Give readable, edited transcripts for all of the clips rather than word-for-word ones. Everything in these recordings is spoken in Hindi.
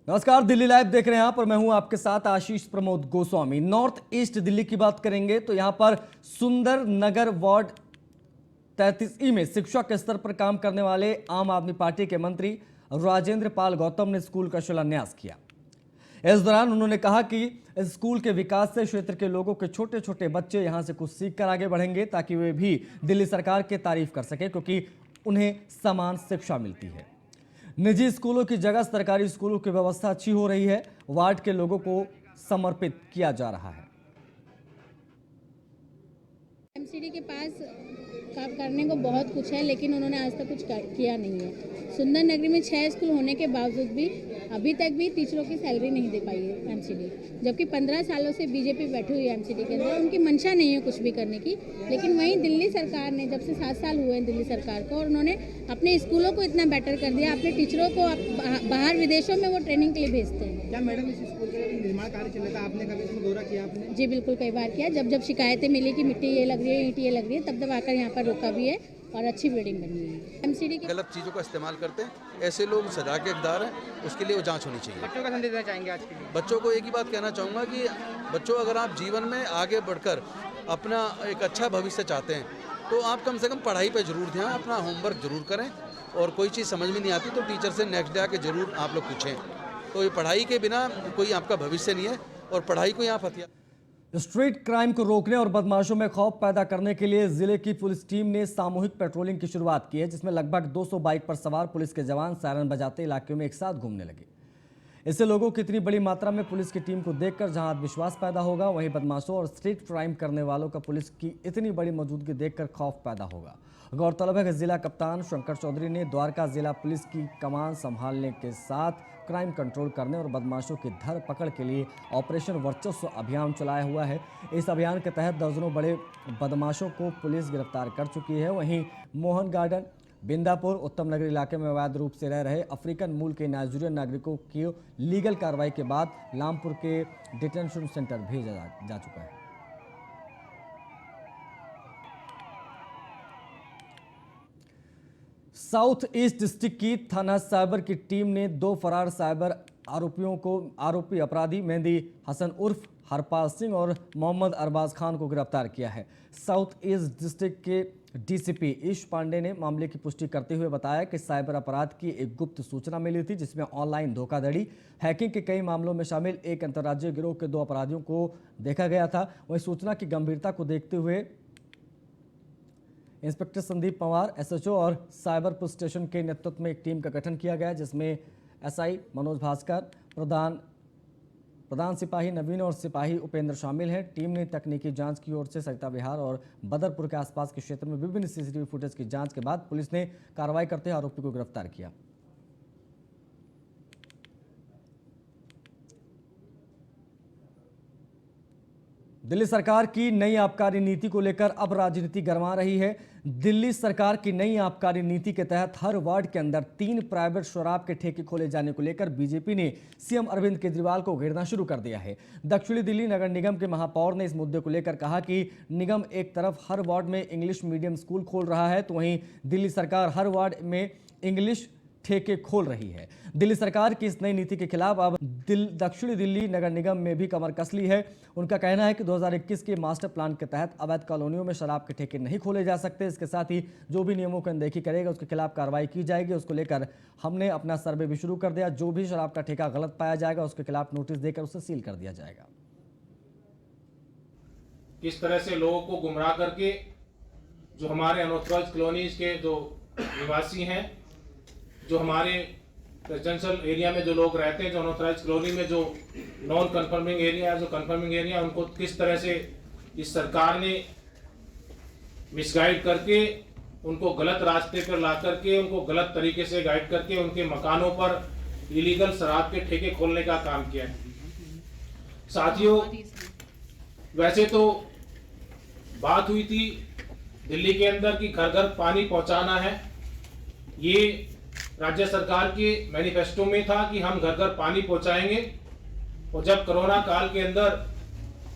नमस्कार, दिल्ली लाइव देख रहे हैं आप और मैं हूं आपके साथ आशीष प्रमोद गोस्वामी। नॉर्थ ईस्ट दिल्ली की बात करेंगे तो यहां पर सुंदर नगर वार्ड 33 में शिक्षा के स्तर पर काम करने वाले आम आदमी पार्टी के मंत्री राजेंद्र पाल गौतम ने स्कूल का शिलान्यास किया। इस दौरान उन्होंने कहा कि इस स्कूल के विकास से क्षेत्र के लोगों के छोटे छोटे बच्चे यहां से कुछ सीख कर आगे बढ़ेंगे ताकि वे भी दिल्ली सरकार की तारीफ कर सके, क्योंकि उन्हें समान शिक्षा मिलती है। निजी स्कूलों की जगह सरकारी स्कूलों की व्यवस्था अच्छी हो रही है। वार्ड के लोगों को समर्पित किया जा रहा है। एमसीडी के पास काम करने को बहुत कुछ है, लेकिन उन्होंने आज तक कुछ किया नहीं है। सुंदर नगरी में 6 स्कूल होने के बावजूद भी अभी तक भी टीचरों की सैलरी नहीं दे पाई है एमसीडी, जबकि 15 सालों से बीजेपी बैठी हुई है एमसीडी के अंदर। उनकी मंशा नहीं है कुछ भी करने की। लेकिन वहीं दिल्ली सरकार ने, जब से 7 साल हुए हैं दिल्ली सरकार को, और उन्होंने अपने स्कूलों को इतना बेटर कर दिया। अपने टीचरों को बाहर विदेशों में वो ट्रेनिंग के लिए भेजते हैं। क्या मैडम इस स्कूल का निर्माण कार्य चल रहा था, आपने कभी इसमें दौरा किया आपने? जी बिल्कुल, कई बार किया। जब शिकायतें मिली कि मिट्टी ये लग रही है, ईंट ये लग रही है, तब आकर यहाँ पर रोका भी है और अच्छी बिल्डिंग बनी है। एमसीडी की गलत चीज़ों का इस्तेमाल करते हैं, ऐसे लोग सजा के हकदार हैं, उसके लिए वो जांच होनी चाहिए। बच्चों का संदेश देना चाहेंगे आज के लिए? बच्चों को एक ही बात कहना चाहूँगा कि बच्चों, अगर आप जीवन में आगे बढ़कर अपना एक अच्छा भविष्य चाहते हैं तो आप कम से कम पढ़ाई पर जरूर ध्यान, अपना होमवर्क जरूर करें, और कोई चीज़ समझ में नहीं आती तो टीचर से नेक्स्ट डे आके जरूर आप लोग पूछें। तो ये पढ़ाई के बिना कोई आपका भविष्य नहीं है, और पढ़ाई को यहाँ हथियार। स्ट्रीट क्राइम को रोकने और बदमाशों में खौफ पैदा करने के लिए जिले की पुलिस टीम ने सामूहिक पेट्रोलिंग की शुरुआत की है, जिसमें लगभग 200 बाइक पर सवार पुलिस के जवान सायरन बजाते इलाके में एक साथ घूमने लगे। इससे लोगों की इतनी बड़ी मात्रा में पुलिस की टीम को देखकर जहां आत्मविश्वास पैदा होगा, वहीं बदमाशों और स्ट्रीट क्राइम करने वालों का पुलिस की इतनी बड़ी मौजूदगी देखकर खौफ पैदा होगा। गौरतलब है कि जिला कप्तान शंकर चौधरी ने द्वारका जिला पुलिस की कमान संभालने के साथ क्राइम कंट्रोल करने और बदमाशों की धर पकड़ के लिए ऑपरेशन वर्चस्व अभियान चलाया हुआ है। इस अभियान के तहत दर्जनों बड़े बदमाशों को पुलिस गिरफ्तार कर चुकी है। वहीं मोहन गार्डन, बिंदापुर, उत्तम नगर इलाके में अवैध रूप से रह रहे अफ्रीकन मूल के नाइजीरियन नागरिकों की लीगल कार्रवाई के बाद लामपुर के डिटेंशन सेंटर भेजा जा चुका है। साउथ ईस्ट डिस्ट्रिक्ट की थाना साइबर की टीम ने 2 फरार साइबर आरोपी अपराधी मेहंदी हसन उर्फ हरपाल सिंह और मोहम्मद अरबाज खान को गिरफ्तार किया है। साउथ ईस्ट डिस्ट्रिक्ट के डीसीपी ईश पांडे ने मामले की पुष्टि करते हुए बताया कि साइबर अपराध की एक गुप्त सूचना मिली थी, जिसमें ऑनलाइन धोखाधड़ी, हैकिंग के कई मामलों में शामिल एक अंतर्राज्यीय गिरोह के 2 अपराधियों को देखा गया था। वहीं सूचना की गंभीरता को देखते हुए इंस्पेक्टर संदीप पवार, एसएचओ और साइबर पुलिस स्टेशन के नेतृत्व में एक टीम का गठन किया गया, जिसमें एसआई मनोज भास्कर, प्रधान सिपाही नवीन और सिपाही उपेंद्र शामिल हैं। टीम ने तकनीकी जांच की ओर से सरिता विहार और बदरपुर के आसपास के क्षेत्र में विभिन्न सीसीटीवी फुटेज की जांच के बाद पुलिस ने कार्रवाई करते हुए आरोपी को गिरफ्तार किया। दिल्ली सरकार की नई आबकारी नीति को लेकर अब राजनीति गरमा रही है। दिल्ली सरकार की नई आबकारी नीति के तहत हर वार्ड के अंदर 3 प्राइवेट शराब के ठेके खोले जाने को लेकर बीजेपी ने सीएम अरविंद केजरीवाल को घेरना शुरू कर दिया है। दक्षिणी दिल्ली नगर निगम के महापौर ने इस मुद्दे को लेकर कहा कि निगम एक तरफ हर वार्ड में इंग्लिश मीडियम स्कूल खोल रहा है, तो वहीं दिल्ली सरकार हर वार्ड में इंग्लिश ठेके खोल रही है। दिल्ली सरकार की इस नई नीति के खिलाफ अब दक्षिणी दिल्ली नगर निगम में भी कमर कस ली है। उनका कहना है कि 2021 के मास्टर प्लान के तहत अवैध कॉलोनियों में शराब के ठेके नहीं खोले जा सकते। इसके साथ ही जो भी नियमों की अनदेखी करेगा उसके खिलाफ कार्रवाई की जाएगी। उसको लेकर हमने अपना सर्वे भी शुरू कर दिया। जो भी शराब का ठेका गलत पाया जाएगा उसके खिलाफ नोटिस देकर उसे सील कर दिया जाएगा। किस तरह से लोगों को गुमराह करके जो हमारे अनऑथराइज्ड कॉलोनीज के जो निवासी हैं, जो हमारे रेजिडेंशियल एरिया में जो लोग रहते हैं, जो अनऑथराइज्ड कॉलोनी में जो नॉन कन्फर्मिंग एरिया है, जो कन्फर्मिंग एरिया, उनको किस तरह से इस सरकार ने मिसगाइड करके, उनको गलत रास्ते पर ला करके, उनको गलत तरीके से गाइड करके उनके मकानों पर इलीगल शराब के ठेके खोलने का काम किया है। साथियों, वैसे तो बात हुई थी दिल्ली के अंदर कि घर घर पानी पहुंचाना है, ये राज्य सरकार के मैनिफेस्टो में था कि हम घर घर पानी पहुंचाएंगे। और जब कोरोना काल के अंदर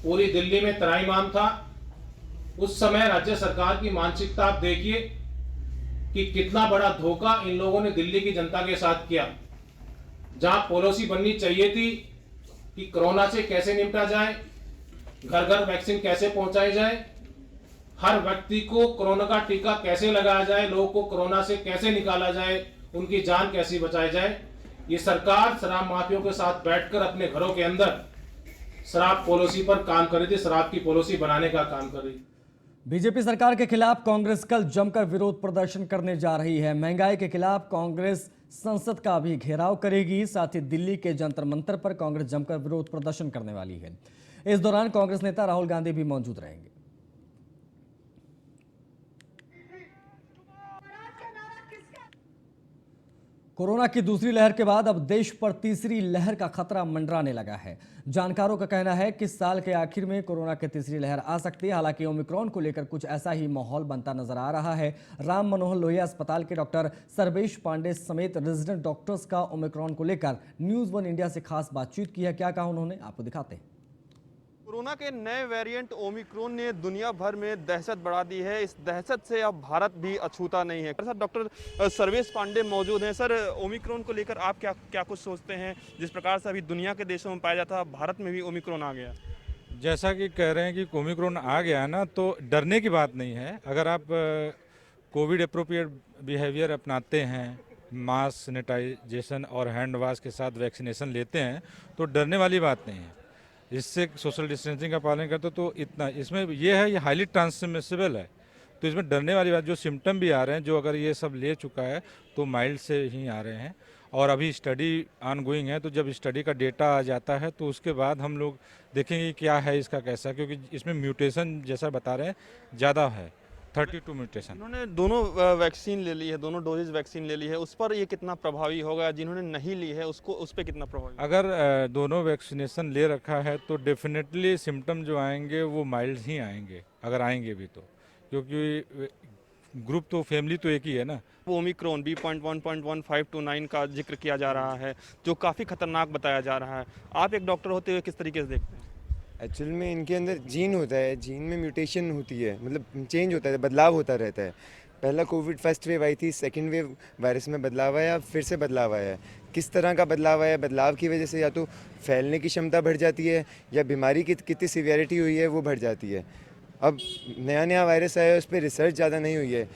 पूरी दिल्ली में त्राहिमाम था, उस समय राज्य सरकार की मानसिकता आप देखिए कि कितना बड़ा धोखा इन लोगों ने दिल्ली की जनता के साथ किया। जहां पॉलिसी बननी चाहिए थी कि कोरोना से कैसे निपटा जाए, घर घर वैक्सीन कैसे पहुंचाई जाए, हर व्यक्ति को कोरोना का टीका कैसे लगाया जाए, लोगों को कोरोना से कैसे निकाला जाए, उनकी जान कैसे बचाई जाए, ये सरकार शराब माफियों के साथ बैठकर अपने घरों के अंदर शराब पॉलिसी पर काम कर रही थी, शराब की पॉलिसी बनाने का काम कर रही थी। बीजेपी सरकार के खिलाफ कांग्रेस कल जमकर विरोध प्रदर्शन करने जा रही है। महंगाई के खिलाफ कांग्रेस संसद का भी घेराव करेगी। साथ ही दिल्ली के जंतर मंतर पर कांग्रेस जमकर विरोध प्रदर्शन करने वाली है। इस दौरान कांग्रेस नेता राहुल गांधी भी मौजूद रहेंगे। कोरोना की दूसरी लहर के बाद अब देश पर तीसरी लहर का खतरा मंडराने लगा है। जानकारों का कहना है कि साल के आखिर में कोरोना की तीसरी लहर आ सकती है। हालांकि ओमिक्रॉन को लेकर कुछ ऐसा ही माहौल बनता नजर आ रहा है। राम मनोहर लोहिया अस्पताल के डॉक्टर सर्वेश पांडे समेत रेजिडेंट डॉक्टर्स का ओमिक्रॉन को लेकर न्यूज़ 1 इंडिया से खास बातचीत की है। क्या कहा उन्होंने, आपको दिखाते हैं। कोरोना के नए वेरिएंट ओमिक्रॉन ने दुनिया भर में दहशत बढ़ा दी है। इस दहशत से अब भारत भी अछूता नहीं है। सर, डॉक्टर सर्वेश पांडे मौजूद हैं। सर, ओमिक्रॉन को लेकर आप क्या कुछ सोचते हैं? जिस प्रकार से अभी दुनिया के देशों में पाया जाता है, भारत में भी ओमिक्रॉन आ गया। जैसा कि कह रहे हैं कि ओमिक्रॉन आ गया ना, तो डरने की बात नहीं है। अगर आप कोविड अप्रोप्रिएट बिहेवियर अपनाते हैं, मास्क, सैनिटाइजेशन और हैंड वॉश के साथ वैक्सीनेशन लेते हैं, तो डरने वाली बात नहीं है। इससे सोशल डिस्टेंसिंग का पालन करते तो इतना इसमें ये है, ये हाईली ट्रांसमिसिबल है, तो इसमें डरने वाली बात। जो सिम्टम भी आ रहे हैं, जो अगर ये सब ले चुका है तो माइल्ड से ही आ रहे हैं। और अभी स्टडी ऑनगोइंग है, तो जब स्टडी का डेटा आ जाता है तो उसके बाद हम लोग देखेंगे क्या है इसका कैसा, क्योंकि इसमें म्यूटेशन जैसा बता रहे हैं ज़्यादा है, 32 म्यूटेशन। उन्होंने दोनों वैक्सीन ले ली है, दोनों डोजेज वैक्सीन ले ली है, उस पर ये कितना प्रभावी होगा? जिन्होंने नहीं ली है उसको उस पर कितना प्रभावी? अगर दोनों वैक्सीनेशन ले रखा है तो डेफिनेटली सिम्टम जो आएंगे वो माइल्ड ही आएंगे, अगर आएंगे भी तो, क्योंकि ग्रुप तो फैमिली तो एक ही है ना। ओमिक्रॉन B.1.1529 का जिक्र किया जा रहा है, जो काफ़ी खतरनाक बताया जा रहा है। आप एक डॉक्टर होते हुए किस तरीके से देखते हैं? एक्चुअल में इनके अंदर जीन होता है, जीन में म्यूटेशन होती है, मतलब चेंज होता है, बदलाव होता रहता है। पहला कोविड फर्स्ट वेव आई थी, सेकंड वेव वायरस में बदलाव आया, फिर से बदलाव आया। किस तरह का बदलाव आया? बदलाव की वजह से या तो फैलने की क्षमता बढ़ जाती है, या बीमारी की कितनी सीवियरिटी हुई है वो बढ़ जाती है। अब नया वायरस आया है, उस पर रिसर्च ज़्यादा नहीं हुई है,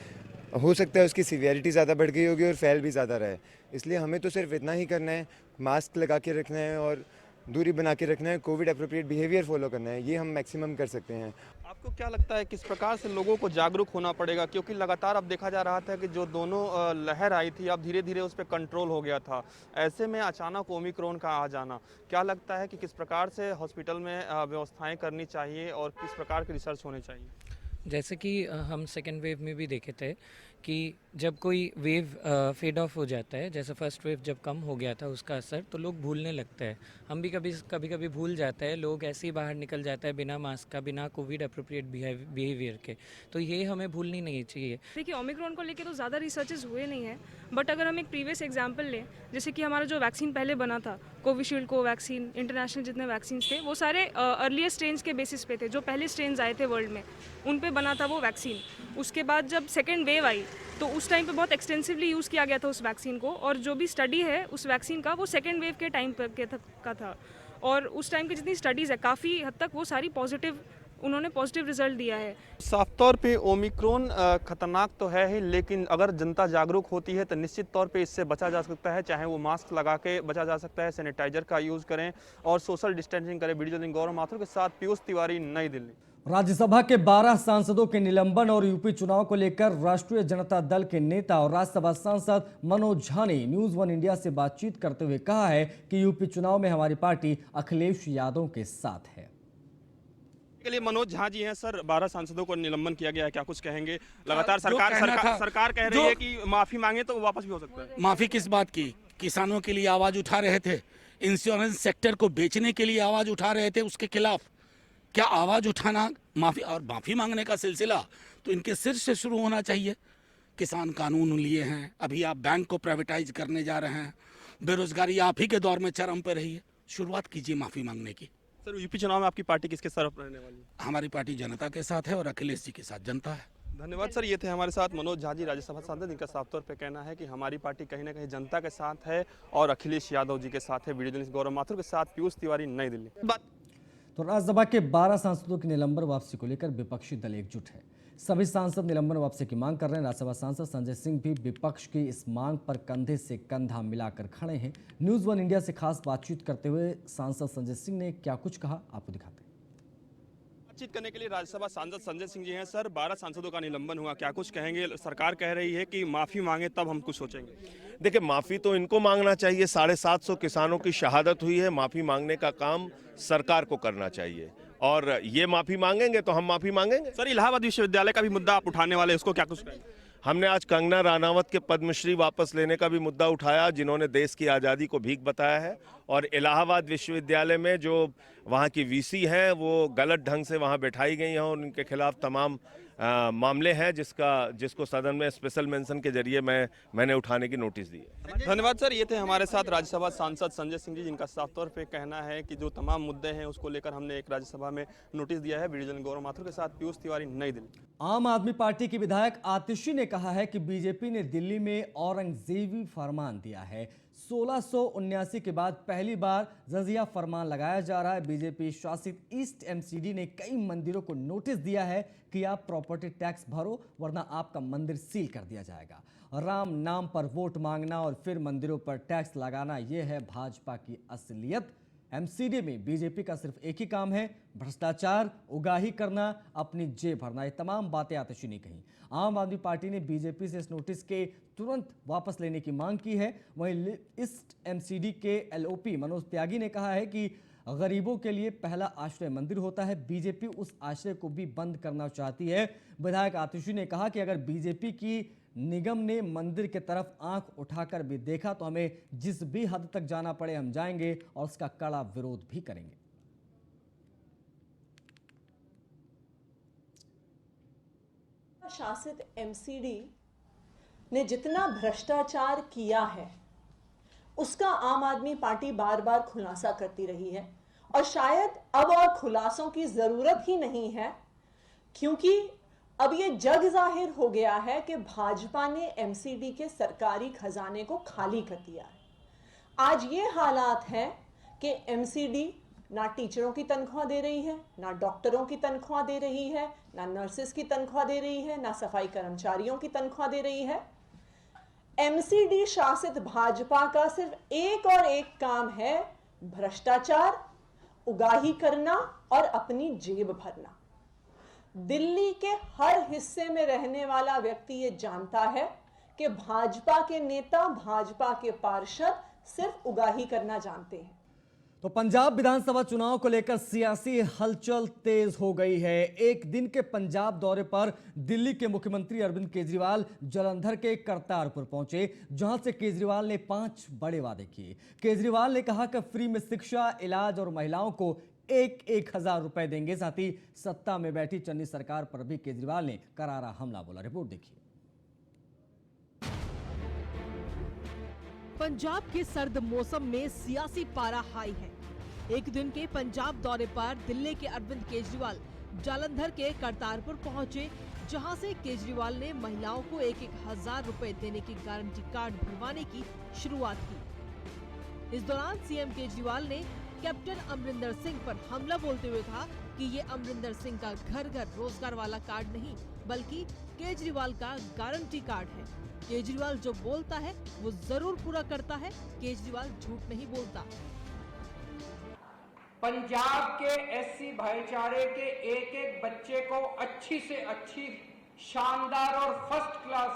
हो सकता है उसकी सीवियरिटी ज़्यादा बढ़ गई होगी और फैल भी ज़्यादा रहा है। इसलिए हमें तो सिर्फ इतना ही करना है, मास्क लगा के रखना है और दूरी बना के रखना है, कोविड अप्रोप्रिएट बिहेवियर फॉलो करना है, ये हम मैक्सिमम कर सकते हैं। आपको क्या लगता है किस प्रकार से लोगों को जागरूक होना पड़ेगा? क्योंकि लगातार अब देखा जा रहा था कि जो दोनों लहर आई थी, अब धीरे धीरे उस पर कंट्रोल हो गया था। ऐसे में अचानक ओमिक्रॉन का आ जाना, क्या लगता है कि किस प्रकार से हॉस्पिटल में व्यवस्थाएं करनी चाहिए और किस प्रकार की रिसर्च होनी चाहिए? जैसे कि हम सेकेंड वेव में भी देखे थे कि जब कोई वेव फेड ऑफ हो जाता है, जैसे फर्स्ट वेव जब कम हो गया था उसका असर, तो लोग भूलने लगते हैं। हम भी कभी भूल जाते हैं, लोग ऐसे ही बाहर निकल जाता है बिना मास्क का, बिना कोविड अप्रोप्रिएट बिहेवियर के। तो ये हमें भूलनी नहीं चाहिए। देखिए, ओमिक्रॉन को लेकर तो ज़्यादा रिसर्चेस हुए नहीं हैं, बट अगर हम एक प्रीवियस एग्जांपल लें, जैसे कि हमारा जो वैक्सीन पहले बना था, कोविशील्ड, कोवैक्सीन, इंटरनेशनल जितने वैक्सीन थे, वो सारे अर्लियर स्ट्रेन्स के बेसिस पे थे। जो पहले स्ट्रेन्स आए थे वर्ल्ड में, उन पे बना था वो वैक्सीन। उसके बाद जब सेकेंड वेव आई तो उस टाइम पे बहुत एक्सटेंसिवली यूज़ किया गया था उस वैक्सीन को, और जो भी स्टडी है उस वैक्सीन का वो सेकेंड वेव के टाइम पर का था। और उस टाइम की जितनी स्टडीज़ है, काफ़ी हद तक वो सारी उन्होंने पॉजिटिव रिजल्ट दिया है। साफ तौर पे ओमिक्रॉन खतरनाक तो है ही, लेकिन अगर जनता जागरूक होती है तो निश्चित तौर पे इससे बचा जा सकता है। चाहे वो मास्क लगा के बचा जा सकता है, सैनिटाइजर का यूज़ करें और सोशल डिस्टेंसिंग करें। वीडियो जर्नलिस्ट गौरव माथुर के साथ पीयूष तिवारी, नई दिल्ली। राज्यसभा के 12 सांसदों के निलंबन और यूपी चुनाव को लेकर राष्ट्रीय जनता दल के नेता और राज्यसभा सांसद मनोज झा ने न्यूज़ 1 इंडिया से बातचीत करते हुए कहा है कि यूपी चुनाव में हमारी पार्टी अखिलेश यादव के साथ है। के लिए मनोज झा जी हैं। सर, 12 सांसदों को निलंबन किया गया है, क्या कुछ कहेंगे? लगातार सरकार कह रही है कि माफी मांगे तो वापस भी हो सकता है। माफी किस बात की? किसानों के लिए आवाज उठा रहे थे, इंश्योरेंस सेक्टर को बेचने के लिए आवाज उठा रहे थे, उसके खिलाफ क्या आवाज उठाना माफी मांगने का सिलसिला तो इनके सिर से शुरू होना चाहिए। किसान कानून लिए हैं, अभी आप बैंक को प्राइवेटाइज करने जा रहे हैं, बेरोजगारी आप ही के दौर में चरम पर रही है। शुरुआत कीजिए माफी मांगने की। सर, यूपी चुनाव में आपकी पार्टी किसके तरफ रहने वाली है? हमारी पार्टी जनता के साथ है और अखिलेश जी के साथ जनता है। धन्यवाद सर। ये थे हमारे साथ मनोज झा जी, राज्यसभा सांसद, जिनका साफ तौर पे कहना है कि हमारी पार्टी कहीं ना कहीं जनता के साथ है और अखिलेश यादव जी के साथ है। वीडियो जर्नलिस्ट गौरव माथुर के साथ पीयूष तिवारी, नई दिल्ली। तो राज्यसभा के 12 सांसदों की निलंबन वापसी को लेकर विपक्षी दल एकजुट है। सभी सांसद निलंबन वापसी की मांग कर रहे हैं। राज्यसभा सांसद संजय सिंह भी विपक्ष की इस मांग पर कंधे से कंधा मिलाकर खड़े हैं। न्यूज़ वन इंडिया से खास बातचीत करते हुए सांसद संजय सिंह ने क्या कुछ कहा, आपको दिखाते हैं। बातचीत करने के लिए राज्यसभा सांसद संजय सिंह जी हैं। सर, 12 सांसदों का निलंबन हुआ, क्या कुछ कहेंगे? सरकार कह रही है कि माफी मांगे तब हम कुछ सोचेंगे। देखिए, माफ़ी तो इनको मांगना चाहिए। 750 किसानों की शहादत हुई है। माफ़ी मांगने का काम सरकार को करना चाहिए और ये माफ़ी मांगेंगे तो हम माफ़ी मांगेंगे। सर, इलाहाबाद विश्वविद्यालय का भी मुद्दा आप उठाने वाले, उसको क्या कुछ कहेंगे? हमने आज कंगना रानावत के पद्मश्री वापस लेने का भी मुद्दा उठाया, जिन्होंने देश की आज़ादी को भीख बताया है। और इलाहाबाद विश्वविद्यालय में जो वहाँ की वीसी हैं वो गलत ढंग से वहाँ बैठाई गई हैं और उनके खिलाफ तमाम मामले हैं, जिसको सदन में स्पेशल मेंशन के जरिए मैंने उठाने की नोटिस दी है। धन्यवाद सर। ये थे हमारे साथ राज्यसभा सांसद संजय सिंह जी, जिनका साफ तौर पे कहना है कि जो तमाम मुद्दे हैं उसको लेकर हमने एक राज्यसभा में नोटिस दिया है। वीडियो जर्नलिस्ट गौरव माथुर के साथ पीयूष तिवारी, नई दिल्ली। आम आदमी पार्टी की विधायक आतिशी ने कहा है कि बीजेपी ने दिल्ली में औरंगजेबी फरमान दिया है। 1679 के बाद पहली बार जजिया फरमान लगाया जा रहा है। बीजेपी शासित ईस्ट एमसीडी ने कई मंदिरों को नोटिस दिया है कि आप प्रॉपर्टी टैक्स भरो वरना आपका मंदिर सील कर दिया जाएगा। राम नाम पर वोट मांगना और फिर मंदिरों पर टैक्स लगाना, यह है भाजपा की असलियत। एमसीडी में बीजेपी का सिर्फ एक ही काम है, भ्रष्टाचार, उगाही करना, अपनी जेब भरना। ये तमाम बातें आतिशी ने कही। आम आदमी पार्टी ने बीजेपी से इस नोटिस के तुरंत वापस लेने की मांग की है। वहीं ईस्ट एमसीडी के एलओपी मनोज त्यागी ने कहा है कि गरीबों के लिए पहला आश्रय मंदिर होता है। बीजेपी उस आश्रय को भी बंद करना चाहती है। विधायक आतिशी ने कहा कि अगर बीजेपी की निगम ने मंदिर की तरफ आंख उठाकर भी देखा तो हमें जिस भी हद तक जाना पड़े हम जाएंगे और उसका कड़ा विरोध भी करेंगे। शासित एमसीडी ने जितना भ्रष्टाचार किया है उसका आम आदमी पार्टी बार बार खुलासा करती रही है और शायद अब और खुलासों की जरूरत ही नहीं है, क्योंकि अब ये जग जाहिर हो गया है कि भाजपा ने एमसीडी के सरकारी खजाने को खाली कर दिया है। आज ये हालात हैं कि एमसीडी ना टीचरों की तनख्वाह दे रही है, ना डॉक्टरों की तनख्वाह दे रही है, ना नर्सेस की तनख्वाह दे रही है, ना सफाई कर्मचारियों की तनख्वाह दे रही है। एमसीडी शासित भाजपा का सिर्फ एक और एक काम है, भ्रष्टाचार, उगाही करना और अपनी जेब भरना। दिल्ली के हर हिस्से में रहने वाला व्यक्ति ये जानता है कि भाजपा के नेता, भाजपा के पार्षद सिर्फ उगाही करना जानते हैं। तो पंजाब विधानसभा चुनाव को लेकर सियासी हलचल तेज हो गई है। एक दिन के पंजाब दौरे पर दिल्ली के मुख्यमंत्री अरविंद केजरीवाल जालंधर के करतारपुर पहुंचे, जहां से केजरीवाल ने 5 बड़े वादे किए। केजरीवाल ने कहा कि फ्री में शिक्षा, इलाज और महिलाओं को 1,000 रुपए देंगे। साथ ही सत्ता में बैठी चन्नी सरकार पर भी केजरीवाल ने करारा हमला बोला। रिपोर्ट देखिए। पंजाब के सर्द मौसम में सियासी पारा हाई है। एक दिन के पंजाब दौरे पर दिल्ली के अरविंद केजरीवाल जालंधर के करतारपुर पहुंचे, जहां से केजरीवाल ने महिलाओं को 1,000 रुपए देने की गारंटी कार्ड भरवाने की शुरुआत की। इस दौरान सीएम केजरीवाल ने कैप्टन अमरिंदर सिंह पर हमला बोलते हुए कहा कि ये अमरिंदर सिंह का घर घर रोजगार वाला कार्ड नहीं बल्कि केजरीवाल का गारंटी कार्ड है। केजरीवाल जो बोलता है वो जरूर पूरा करता है। केजरीवाल झूठ नहीं बोलता। पंजाब के एससी भाईचारे के एक एक बच्चे को अच्छी से अच्छी, शानदार और फर्स्ट क्लास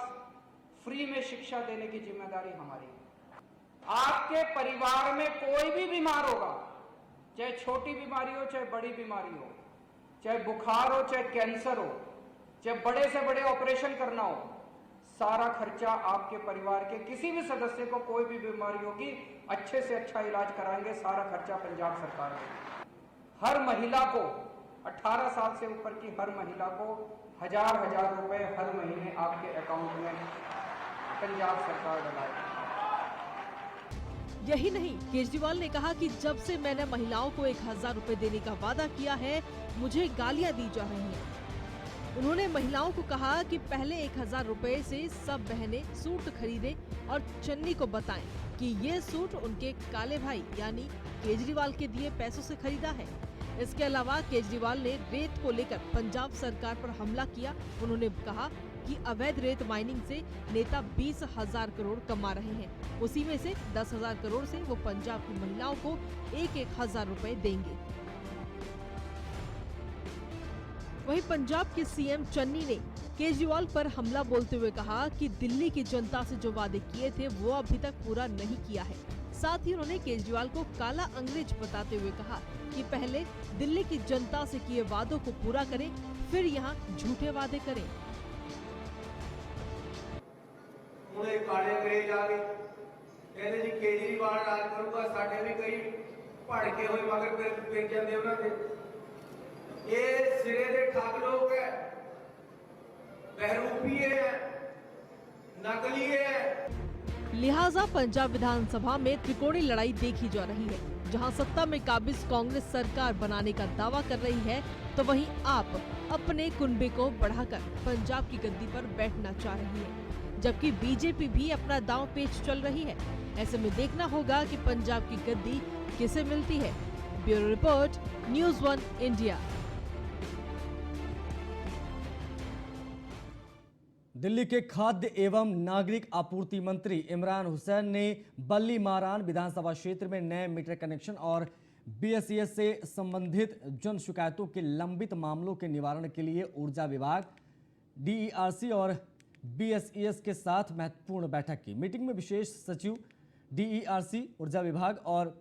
फ्री में शिक्षा देने की जिम्मेदारी हमारी है। आपके परिवार में कोई भी बीमार होगा, चाहे छोटी बीमारी हो चाहे बड़ी बीमारी हो, चाहे बुखार हो चाहे कैंसर हो, चाहे बड़े से बड़े ऑपरेशन करना हो, सारा खर्चा आपके परिवार के किसी भी सदस्य को कोई भी बीमारी होगी अच्छे से अच्छा इलाज कराएंगे, सारा खर्चा पंजाब सरकार देगी। हर महिला को 18 साल से ऊपर की हर महिला को 1,000 रुपए हर महीने आपके अकाउंट में पंजाब सरकार डलाएगी। यही नहीं, केजरीवाल ने कहा कि जब से मैंने महिलाओं को 1,000 रुपए देने का वादा किया है मुझे गालियां दी जा रही हैं। उन्होंने महिलाओं को कहा कि पहले 1000 रुपए से सब बहनें सूट खरीदें और चन्नी को बताएं कि ये सूट उनके काले भाई यानी केजरीवाल के दिए पैसों से खरीदा है। इसके अलावा केजरीवाल ने रेत को लेकर पंजाब सरकार पर हमला किया। उन्होंने कहा कि अवैध रेत माइनिंग से नेता 20,000 करोड़ कमा रहे हैं, उसी में से 10,000 करोड़ से वो पंजाब की महिलाओं को 1,000 रुपए देंगे। वहीं पंजाब के सीएम चन्नी ने केजरीवाल पर हमला बोलते हुए कहा कि दिल्ली की जनता से जो वादे किए थे वो अभी तक पूरा नहीं किया है। साथ ही उन्होंने केजरीवाल को काला अंग्रेज बताते हुए कहा कि पहले दिल्ली की जनता से किए वादों को पूरा करें, फिर यहाँ झूठे वादे करें। काले अंग्रेज आ गए, कहते जी केजरीवाल राज करूगा, साढ़े भी कई भड़के हुए मगर फिर जाते उन्होंने ये सिरे दे ठग लोग है, बहरूपी है, नकली है। लिहाजा पंजाब विधानसभा में त्रिकोणीय लड़ाई देखी जा रही है। जहां सत्ता में काबिज कांग्रेस सरकार बनाने का दावा कर रही है, तो वहीं आप अपने कुनबे को बढ़ाकर पंजाब की गद्दी पर बैठना चाह रही है, जबकि बीजेपी भी अपना दांव पेच चल रही है। ऐसे में देखना होगा कि पंजाब की गद्दी किसे मिलती है। Bureau report, news 1 India. Delhi के खाद्य एवं नागरिक आपूर्ति मंत्री इमरान हुसैन ने बल्ली मारान विधानसभा क्षेत्र में नए मीटर कनेक्शन और बीएसईएस से संबंधित जन शिकायतों के लंबित मामलों के निवारण के लिए ऊर्जा विभाग, डीईआरसी और बीएसईएस के साथ महत्वपूर्ण बैठक की। मीटिंग में विशेष सचिव, डीईआरसी, ऊर्जा विभाग और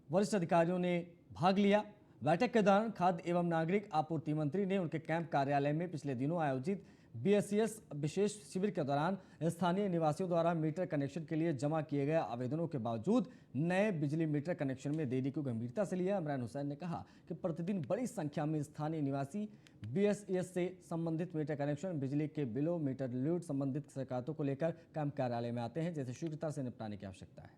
वरिष्ठ अधिकारियों ने भाग लिया। बैठक के दौरान खाद्य एवं नागरिक आपूर्ति मंत्री ने उनके कैंप कार्यालय में पिछले दिनों आयोजित बीएसईएस विशेष शिविर के दौरान स्थानीय निवासियों द्वारा मीटर कनेक्शन के लिए जमा किए गए आवेदनों के बावजूद नए बिजली मीटर कनेक्शन में देरी को गंभीरता से लिया। इमरान हुसैन ने कहा कि प्रतिदिन बड़ी संख्या में स्थानीय निवासी बीएसईएस से संबंधित मीटर कनेक्शन, बिजली के बिलों, मीटर लूट संबंधित शिकायतों को लेकर कैंप कार्यालय में आते हैं, जैसे शीघ्रता से निपटाने की आवश्यकता है।